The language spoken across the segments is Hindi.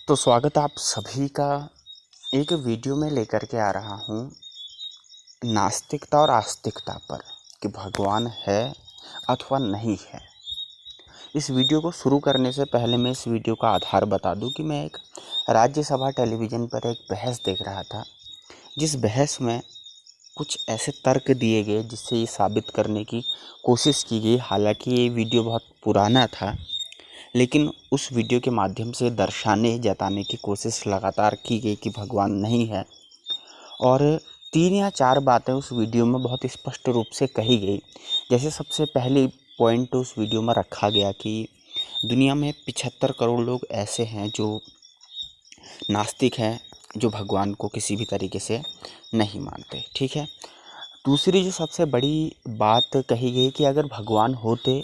तो स्वागत है आप सभी का एक वीडियो में लेकर के आ रहा हूँ नास्तिकता और आस्तिकता पर कि भगवान है अथवा नहीं है। इस वीडियो को शुरू करने से पहले मैं इस वीडियो का आधार बता दूं कि मैं एक राज्यसभा टेलीविज़न पर एक बहस देख रहा था, जिस बहस में कुछ ऐसे तर्क दिए गए जिससे ये साबित करने की कोशिश की गई। हालांकि ये वीडियो बहुत पुराना था, लेकिन उस वीडियो के माध्यम से जताने की कोशिश लगातार की गई कि भगवान नहीं है। और 3 या 4 बातें उस वीडियो में बहुत स्पष्ट रूप से कही गई। जैसे सबसे पहली पॉइंट उस वीडियो में रखा गया कि दुनिया में 75 करोड़ लोग ऐसे हैं जो नास्तिक हैं, जो भगवान को किसी भी तरीके से नहीं मानते। ठीक है। दूसरी जो सबसे बड़ी बात कही गई कि अगर भगवान होते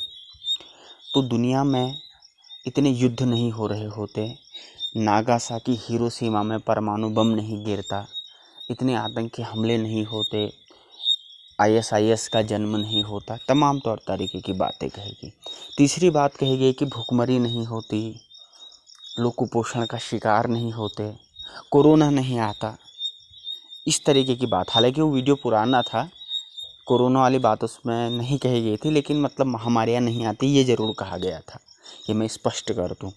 तो दुनिया में इतने युद्ध नहीं हो रहे होते, नागासाकी हिरोशिमा में परमाणु बम नहीं गिरता, इतने आतंकी हमले नहीं होते, आईएसआईएस का जन्म नहीं होता। तमाम तौर तरीके की बातें कहेगी। तीसरी बात कही गई कि भूखमरी नहीं होती, लोग कुपोषण का शिकार नहीं होते, कोरोना नहीं आता। इस तरीके की बात, हालांकि वो वीडियो पुराना था, कोरोना वाली बात उसमें नहीं कही गई थी, लेकिन मतलब महामारियाँ नहीं आती ये ज़रूर कहा गया था। ये मैं स्पष्ट कर दूँ,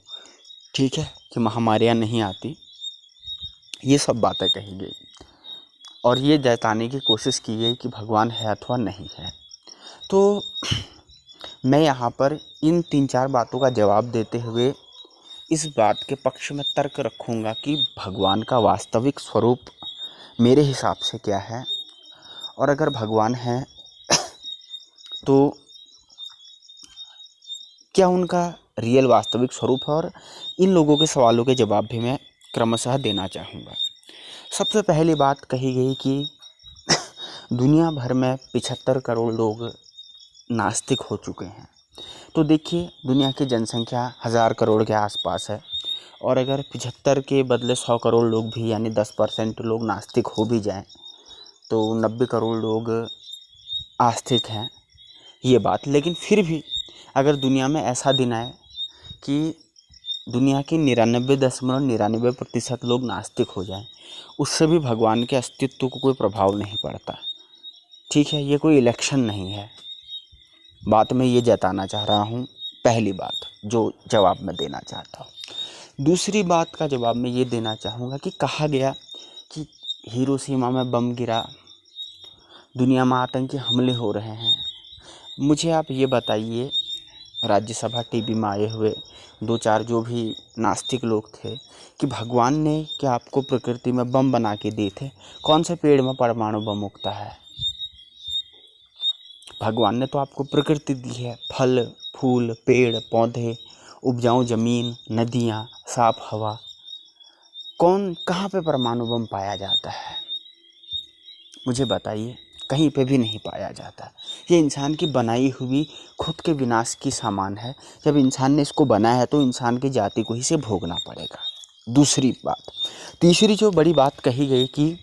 ठीक है, कि महामारियाँ नहीं आती, ये सब बातें कही गई। और ये जताने की कोशिश की गई कि भगवान है अथवा नहीं है। तो मैं यहाँ पर इन 3-4 बातों का जवाब देते हुए इस बात के पक्ष में तर्क रखूँगा कि भगवान का वास्तविक स्वरूप मेरे हिसाब से क्या है, और अगर भगवान है तो क्या उनका रियल वास्तविक स्वरूप है। और इन लोगों के सवालों के जवाब भी मैं क्रमशः देना चाहूँगा। सबसे पहली बात कही गई कि दुनिया भर में 75 करोड़ लोग नास्तिक हो चुके हैं। तो देखिए, दुनिया की जनसंख्या 1000 करोड़ के आसपास है, और अगर 75 के बदले 100 करोड़ लोग भी, यानी 10% लोग नास्तिक हो भी जाएं, तो 90 करोड़ लोग आस्तिक हैं, ये बात। लेकिन फिर भी अगर दुनिया में ऐसा दिन आए कि दुनिया के 99.99% लोग नास्तिक हो जाएं, उससे भी भगवान के अस्तित्व को कोई प्रभाव नहीं पड़ता। ठीक है, ये कोई इलेक्शन नहीं है। बात मैं ये जताना चाह रहा हूँ, पहली बात जो जवाब मैं देना चाहता हूँ। दूसरी बात का जवाब मैं ये देना चाहूँगा कि कहा गया कि हिरोशिमा में बम गिरा, दुनिया में आतंकी हमले हो रहे हैं। मुझे आप ये बताइए, राज्यसभा टीवी में आए हुए 2-4 जो भी नास्तिक लोग थे, कि भगवान ने क्या आपको प्रकृति में बम बना के दिए थे? कौन से पेड़ में परमाणु बम उगता है? भगवान ने तो आपको प्रकृति दी है, फल फूल, पेड़ पौधे, उपजाऊ ज़मीन, नदियाँ, साफ हवा। कहाँ पे परमाणु बम पाया जाता है? मुझे बताइए। कहीं पे भी नहीं पाया जाता। ये इंसान की बनाई हुई खुद के विनाश की सामान है। जब इंसान ने इसको बनाया है तो इंसान की जाति को ही इसे भोगना पड़ेगा। दूसरी बात, तीसरी जो बड़ी बात कही गई कि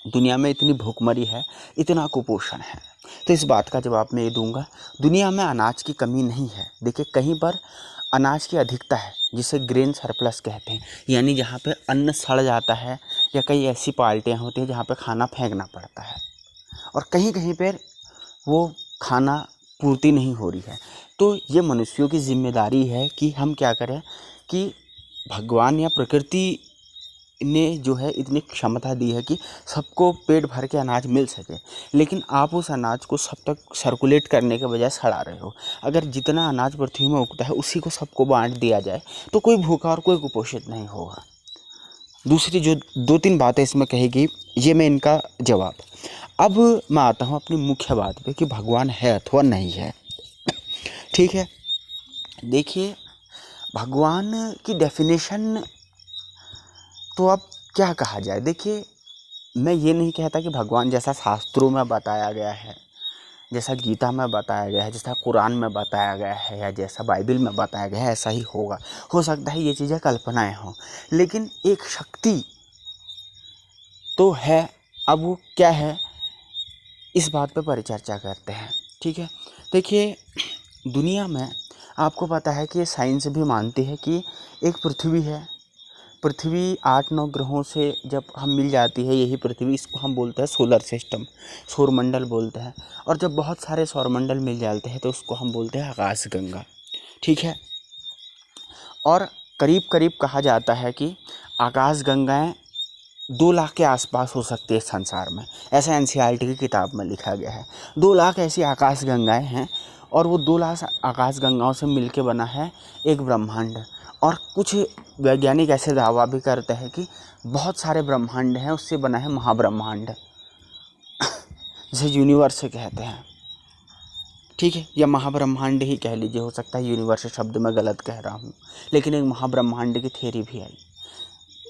दुनिया में इतनी भूखमरी है, इतना कुपोषण है, तो इस बात का जवाब मैं ये दूंगा, दुनिया में अनाज की कमी नहीं है। देखिए, कहीं पर अनाज की अधिकता है, जिसे ग्रेन सरप्लस कहते हैं, यानी जहाँ पे अन्न सड़ जाता है, या कई ऐसी पार्टियाँ होती हैं जहाँ पे खाना फेंकना पड़ता है, और कहीं कहीं पर वो खाना पूर्ति नहीं हो रही है। तो ये मनुष्यों की जिम्मेदारी है कि हम क्या करें कि भगवान या प्रकृति ने जो है इतनी क्षमता दी है कि सबको पेट भर के अनाज मिल सके, लेकिन आप उस अनाज को सब तक सर्कुलेट करने के बजाय सड़ा रहे हो। अगर जितना अनाज पृथ्वी में उगता है उसी को सबको बांट दिया जाए तो कोई भूखा और कोई कुपोषित नहीं होगा। दूसरी जो 2-3 बातें इसमें कहेगी, ये मैं इनका जवाब। अब मैं आता हूँ अपनी मुख्य बात पे कि भगवान है अथवा नहीं है। ठीक है, देखिए, भगवान की डेफिनेशन तो अब क्या कहा जाए। देखिए, मैं ये नहीं कहता कि भगवान जैसा शास्त्रों में बताया गया है, जैसा गीता में बताया गया है, जैसा कुरान में बताया गया है, या जैसा बाइबल में बताया गया है ऐसा ही होगा। हो सकता है ये चीज़ें कल्पनाएं हों, लेकिन एक शक्ति तो है। अब वो क्या है, इस बात पर परिचर्चा करते हैं। ठीक है, देखिए, दुनिया में आपको पता है कि साइंस भी मानती है कि एक पृथ्वी है, पृथ्वी 8-9 ग्रहों से जब हम मिल जाती है यही पृथ्वी, इसको हम बोलते हैं सोलर सिस्टम, सौरमंडल बोलते हैं। और जब बहुत सारे सौरमंडल मिल जाते हैं तो उसको हम बोलते हैं आकाशगंगा, ठीक है। और करीब करीब कहा जाता है कि आकाशगंगाएं 2 लाख के आसपास हो सकती है संसार में, ऐसा एनसीईआरटी की किताब में लिखा गया है। 2 लाख ऐसी आकाशगंगाएं हैं और वो 2 लाख आकाशगंगाओं से मिलके बना है एक ब्रह्मांड। और कुछ वैज्ञानिक ऐसे दावा भी करते हैं कि बहुत सारे ब्रह्मांड हैं, उससे बना है महाब्रह्मांड, जिसे यूनिवर्स कहते हैं, ठीक है, या महाब्रह्मांड ही कह लीजिए, हो सकता है यूनिवर्स शब्द मैं गलत कह रहा हूँ, लेकिन एक महाब्रह्मांड की थ्योरी भी आई।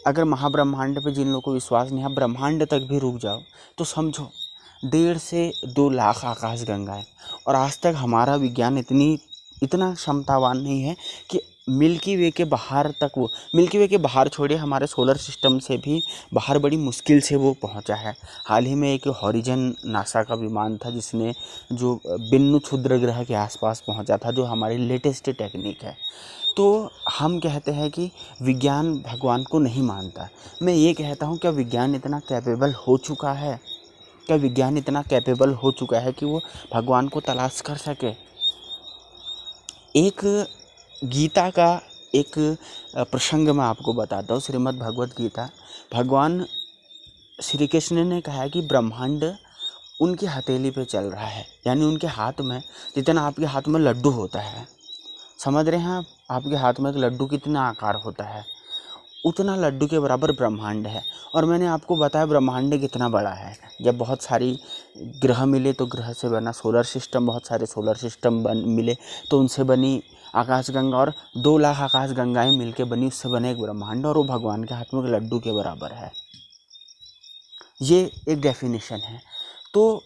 अगर महाब्रह्मांड पे जिन लोगों को विश्वास नहीं है, ब्रह्मांड तक भी रुक जाओ तो समझो 1.5 से 2 लाख आकाशगंगाएं। और आज तक हमारा विज्ञान इतना क्षमतावान नहीं है कि मिल्की वे के बाहर तक, वो मिल्की वे के बाहर छोड़िए, हमारे सोलर सिस्टम से भी बाहर बड़ी मुश्किल से वो पहुंचा है। हाल ही में एक हॉरिजन नासा का विमान था जिसने जो बिन्नु क्षुद्र ग्रह के आसपास पहुंचा था, जो हमारी लेटेस्ट टेक्निक है। तो हम कहते हैं कि विज्ञान भगवान को नहीं मानता। मैं ये कहता हूँ, क्या विज्ञान इतना कैपेबल हो चुका है, क्या विज्ञान इतना कैपेबल हो चुका है कि वो भगवान को तलाश कर सके। एक गीता का एक प्रसंग मैं आपको बताता हूँ, श्रीमद् भगवत गीता। भगवान श्री कृष्ण ने कहा है कि ब्रह्मांड उनकी हथेली पे चल रहा है, यानी उनके हाथ में, जितना आपके हाथ में लड्डू होता है, समझ रहे हैं आप, आपके हाथ में एक लड्डू कितना आकार होता है, उतना लड्डू के बराबर ब्रह्मांड है। और मैंने आपको बताया ब्रह्मांड कितना बड़ा है। जब बहुत सारी ग्रह मिले तो ग्रह से बना सोलर सिस्टम, बहुत सारे सोलर सिस्टम मिले तो उनसे बनी आकाशगंगा, और 2 लाख आकाशगंगाएं मिलके बनी, उससे बने एक ब्रह्मांड, और वो भगवान के हाथ में एक लड्डू के बराबर है। ये एक डेफिनेशन है। तो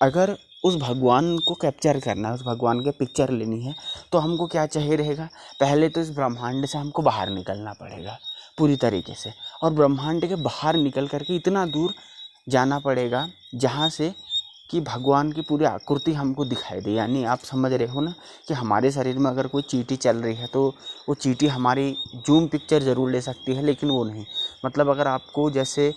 अगर उस भगवान को कैप्चर करना है, उस भगवान की पिक्चर लेनी है, तो हमको क्या चाहिए रहेगा, पहले तो इस ब्रह्मांड से हमको बाहर निकलना पड़ेगा पूरी तरीके से, और ब्रह्मांड के बाहर निकल करके इतना दूर जाना पड़ेगा जहाँ से कि भगवान की पूरी आकृति हमको दिखाई दे। यानी आप समझ रहे हो ना कि हमारे शरीर में अगर कोई चींटी चल रही है तो वो चींटी हमारी जूम पिक्चर ज़रूर ले सकती है, लेकिन वो नहीं, मतलब अगर आपको जैसे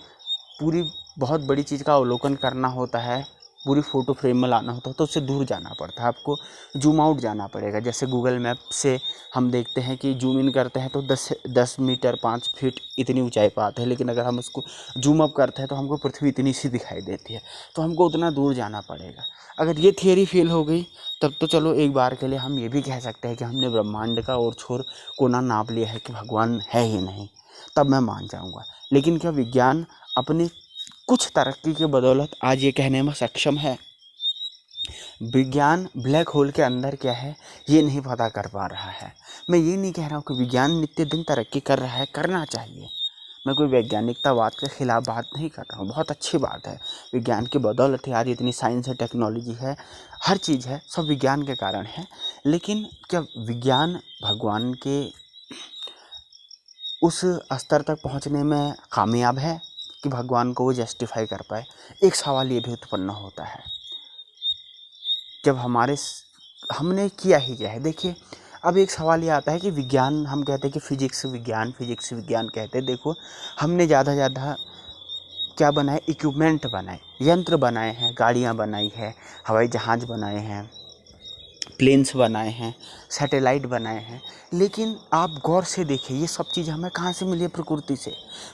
पूरी बहुत बड़ी चीज़ का अवलोकन करना होता है, पूरी फ़ोटो फ्रेम में लाना होता है, तो उससे दूर जाना पड़ता है, आपको जूम आउट जाना पड़ेगा। जैसे गूगल मैप से हम देखते हैं कि जूम इन करते हैं तो 10 मीटर 5 फीट इतनी ऊंचाई पर आते हैं, लेकिन अगर हम उसको जूम अप करते हैं तो हमको पृथ्वी इतनी सी दिखाई देती है, तो हमको उतना दूर जाना पड़ेगा। अगर ये थियरी फेल हो गई तब तो चलो एक बार के लिए हम ये भी कह सकते हैं कि हमने ब्रह्मांड का और छोर कोना नाप लिया है कि भगवान है ही नहीं, तब मैं मान जाऊँगा। लेकिन क्या विज्ञान अपनी कुछ तरक्की के बदौलत आज ये कहने में सक्षम है? विज्ञान ब्लैक होल के अंदर क्या है ये नहीं पता कर पा रहा है। मैं ये नहीं कह रहा हूँ कि विज्ञान नित्य दिन तरक्की कर रहा है, करना चाहिए, मैं कोई वैज्ञानिकतावाद के खिलाफ बात नहीं कर रहा हूँ, बहुत अच्छी बात है। विज्ञान की बदौलत ही आज इतनी साइंस है, टेक्नोलॉजी है, हर चीज़ है, सब विज्ञान के कारण है। लेकिन क्या विज्ञान भगवान के उस स्तर तक पहुँचने में कामयाब है कि भगवान को वो जस्टिफाई कर पाए? एक सवाल ये भी उत्पन्न होता है, जब हमने किया ही क्या है। देखिए, अब एक सवाल ये आता है कि विज्ञान, हम कहते हैं कि फिजिक्स विज्ञान कहते हैं। देखो, हमने ज़्यादा क्या बनाए, इक्विपमेंट बनाए, यंत्र बनाए हैं, गाड़ियाँ बनाई है, हवाई जहाज़ बनाए हैं, प्लेन्स बनाए हैं, सैटेलाइट बनाए हैं। लेकिन आप गौर से देखिए, ये सब चीज़ हमें कहाँ से मिली है? प्रकृति से।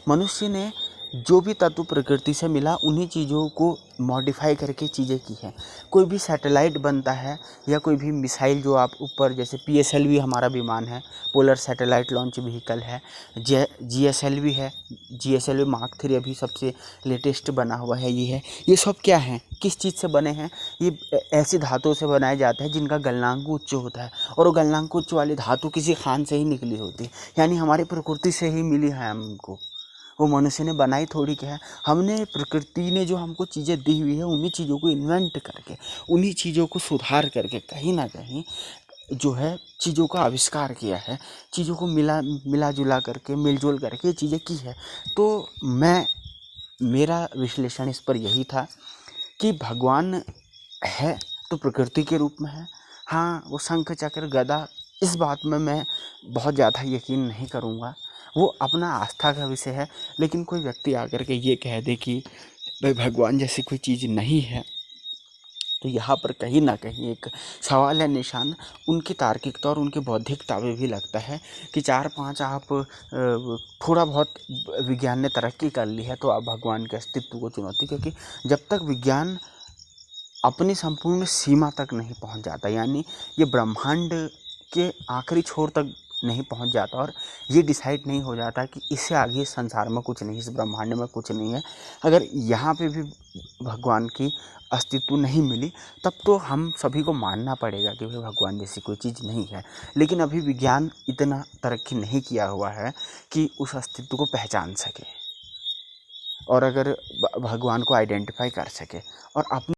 मनुष्य ने जो भी तत्व प्रकृति से मिला उन्हीं चीज़ों को मॉडिफाई करके चीज़ें की हैं। कोई भी सैटेलाइट बनता है या कोई भी मिसाइल जो आप ऊपर, जैसे PSLV हमारा विमान है, पोलर सैटेलाइट लॉन्च व्हीकल है, GSLV है, GSLV मार्क 3 अभी सबसे लेटेस्ट बना हुआ है, ये है। ये सब क्या हैं, किस चीज़ से बने हैं? ये ऐसी धातुओं से बनाए जाते हैं जिनका गलनांक उच्च होता है, और वो गलनांक उच्च वाली धातु किसी खान से ही निकली होती है, यानी हमारी प्रकृति से ही मिली है हमको। वो मनुष्य ने बनाई थोड़ी क्या है, हमने, प्रकृति ने जो हमको चीज़ें दी हुई है उन्हीं चीज़ों को इन्वेंट करके, उन्हीं चीज़ों को सुधार करके कहीं ना कहीं जो है चीज़ों का आविष्कार किया है, चीज़ों को मिला जुला करके, मिलजुल करके ये चीज़ें की है। तो मेरा विश्लेषण इस पर यही था कि भगवान है तो प्रकृति के रूप में है। हाँ, वो शंख चक्र गदा, इस बात में मैं बहुत ज़्यादा यकीन नहीं करूँगा, वो अपना आस्था का विषय है। लेकिन कोई व्यक्ति आकर के ये कह दे कि भाई भगवान जैसी कोई चीज़ नहीं है, तो यहाँ पर कहीं ना कहीं एक सवाल या निशान उनकी तार्किकता और उनकी बौद्धिकता में भी लगता है कि 4-5 आप थोड़ा बहुत विज्ञान ने तरक्की कर ली है तो आप भगवान के अस्तित्व को चुनौती, क्योंकि जब तक विज्ञान अपनी संपूर्ण सीमा तक नहीं पहुंच जाता, यानी ये ब्रह्मांड के आखिरी छोर तक नहीं पहुंच जाता और ये डिसाइड नहीं हो जाता कि इससे आगे इस संसार में कुछ नहीं, इस ब्रह्मांड में कुछ नहीं है, अगर यहाँ पे भी भगवान की अस्तित्व नहीं मिली, तब तो हम सभी को मानना पड़ेगा कि भाई भगवान जैसी कोई चीज़ नहीं है। लेकिन अभी विज्ञान इतना तरक्की नहीं किया हुआ है कि उस अस्तित्व को पहचान सके और अगर भगवान को आइडेंटिफाई कर सके और अपनी